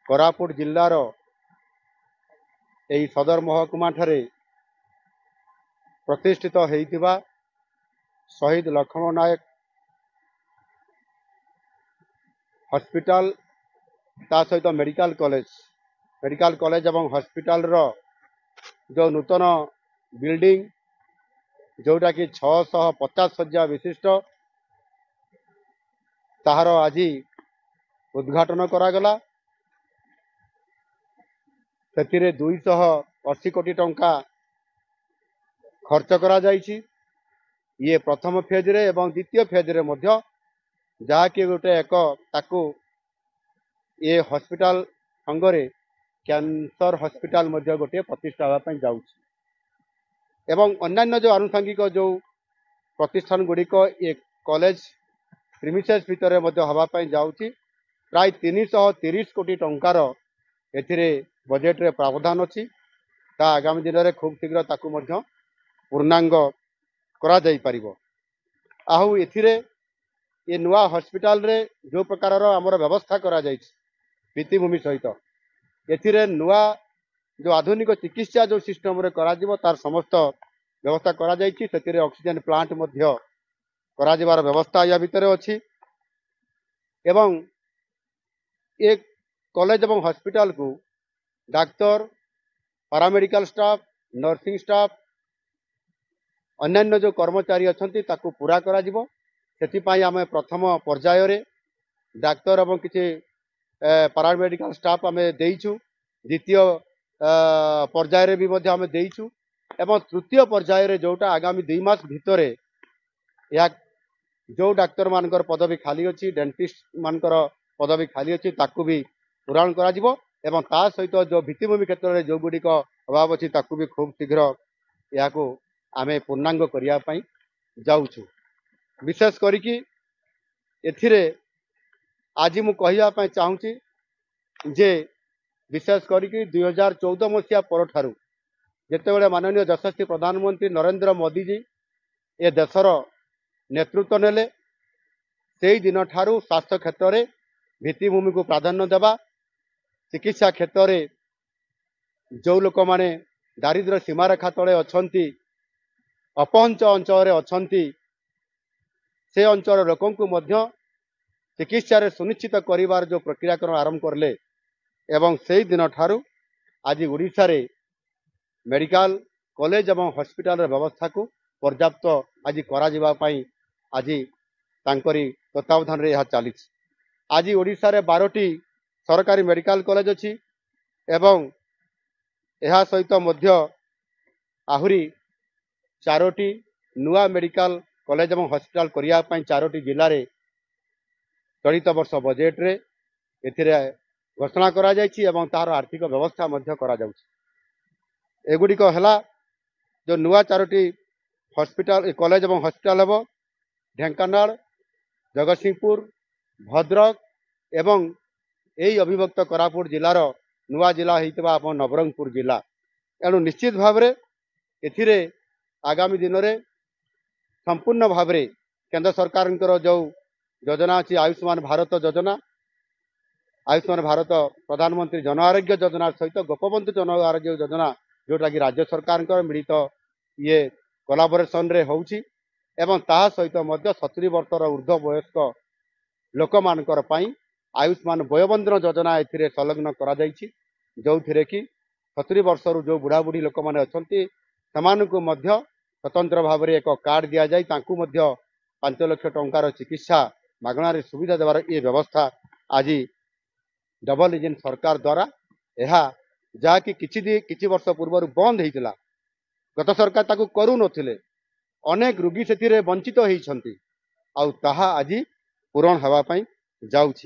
कोरापुट जिल्लार एई सदर महकुमा ठारे प्रतिष्ठित होइतिबा शहीद लक्ष्मण नायक हॉस्पिटल ता सहित मेडिकल कॉलेज एवं हॉस्पिटल रो जो नूतन बिल्डिंग जोटा कि 650 शज्या विशिष्ट ताहार आज उद्घाटन करागला। से 280 कोटी टंका खर्च करा जाइछि। ये प्रथम फेज रे एवं द्वितीय फेज रे मध्य जहाँकि गोटे एक ताकू ये हॉस्पिटल संगरे कैंसर हॉस्पिटल मध्य गोटे प्रतिष्ठा होगापी जाउछि एवं अन्यान्य जो आनुषंगिक जो प्रतिष्ठान गुड़िक ये कॉलेज प्रीमिसेस भितर मध्य होगापी जाउछि। प्राय 330 कोटी टंकार एथिरे बजेट रे प्रावधान अछि। ता आगामी दिन में खूब शीघ्र ताकू मध्य पूर्णांग करा जाई परिबो। आहु एथिरे ये नुआ हॉस्पिटल रे जो प्रकार आमर व्यवस्था करा जाइछि भित्तिभूमि सहित एथिरे नुआ जो आधुनिक चिकित्सा जो सिस्टम रे करा जिवो तार समस्त व्यवस्था करा जाइछि। सेतिरे ऑक्सीजन प्लांट मध्य करा जिवार व्यवस्था या भितरे अछि एवं एक कॉलेज एवं हॉस्पिटल को doctor paramedical staff nursing staff अन्यान्य जो कर्मचारी अछंती ताकू पूरा करा जिवो। सेतिपाई आमे प्रथम पर्याय रे डाक्तर एवं किछि पैरामेडिकल स्टाफ आमे देइछु। द्वितीय पर्याय रे भी मध्य आमे देइछु एवं तृतीय पर्याय रे जोटा आगामी 2 मास भितरे या जो डाक्तर मानकर पदवी खाली अछि डेंटिस्ट मानकर पदवी खाली अछि ताकू भी पूरण करा जिवो एवं ता सहित जो भित्तिभूमि क्षेत्र में जो गुड़िक अभाव अच्छी ताकू भी खूब शीघ्र या आमे पूर्णांग करिया पई जाउछु। विशेष करिकी एथिरे आज मु कहिया पई चाहूची जे विशेष करिकी 2014 मसिया पर ठारू जेतेबेले माननीय यशस्वी प्रधानमंत्री नरेंद्र मोदी जी ए देशर नेतृत्व नेले से दिन ठारू स्वास्थ्य क्षेत्र में भित्तिभूमि को प्राधान्य देवा चिकित्सा क्षेत्र में जो लोक माने दारिद्र्य सीमारेखा तले अछंती अपहंच अंचल अछंती से अंचल लोकों को मध्य चिकित्सा रे सुनिश्चित करिवार जो प्रक्रियाकरण आरंभ करले एवं से दिन ठारू आज ओडिशा रे मेडिकल कॉलेज एवं हॉस्पिटल रे व्यवस्था को पर्याप्त आज करा जिबा पई आज तांकरी तत्वावधान रे यह चली। आज ओडिशा रे 12टी सरकारी मेडिकल कॉलेज अछि एवं यह सहित मध्य आहुरी 4टी नुआ मेडिकल कॉलेज एवं हॉस्पिटल करिया पई 4टी जिल्ला रे चलित वर्ष बजेट रे एथिरे घोषणा करा जायछि एवं तार आर्थिक व्यवस्था मध्य करा जाउछि। एगुडी को हला जो नुआ 4टी हॉस्पिटल कॉलेज एवं हॉस्पिटल हेबो ढेंकानाल जगतसिंहपुर भद्रक एवं यही अविभक्त कोरापुट जिलार नुआ जिला होइतबा अपन नवरंगपुर जिला। एणु निश्चित भाव रे एथिरे आगामी दिन में संपूर्ण भाव रे केंद्र सरकार जो योजना अच्छी आयुष्मान भारत योजना आयुष्मान भारत प्रधानमंत्री जन आरोग्य योजना सहित गोपबंधु जन आरोग्य योजना जोटा कि राज्य सरकार मिलित ये कोलाबोरेशन रे होउची एवं ताहा सहित मध्य 70 वर्षर ऊर्ध्व वयस्क लोक मानकर पई आयुष्मान वयोबंधन योजना एथिरे संलग्न करा जायछि जो थिरे कि 70 वर्षर जो बुढ़ा बुढ़ी लोक माने अछंती समानकु मध्य स्वतंत्र भाव रे एक कार्ड दिया जाय तांकु मध्य 5 लाख टंकार चिकित्सा मागणार सुविधा देवार ये व्यवस्था आज डबल इंजन सरकार द्वारा यह जहाँकि किछि वर्ष पूर्व बंद होइतिला गत सरकार ताकू करू नथिले अनेक रोगी से वंचित होइछंती आउ ताहा आज पूरण हवा पई जाउछि।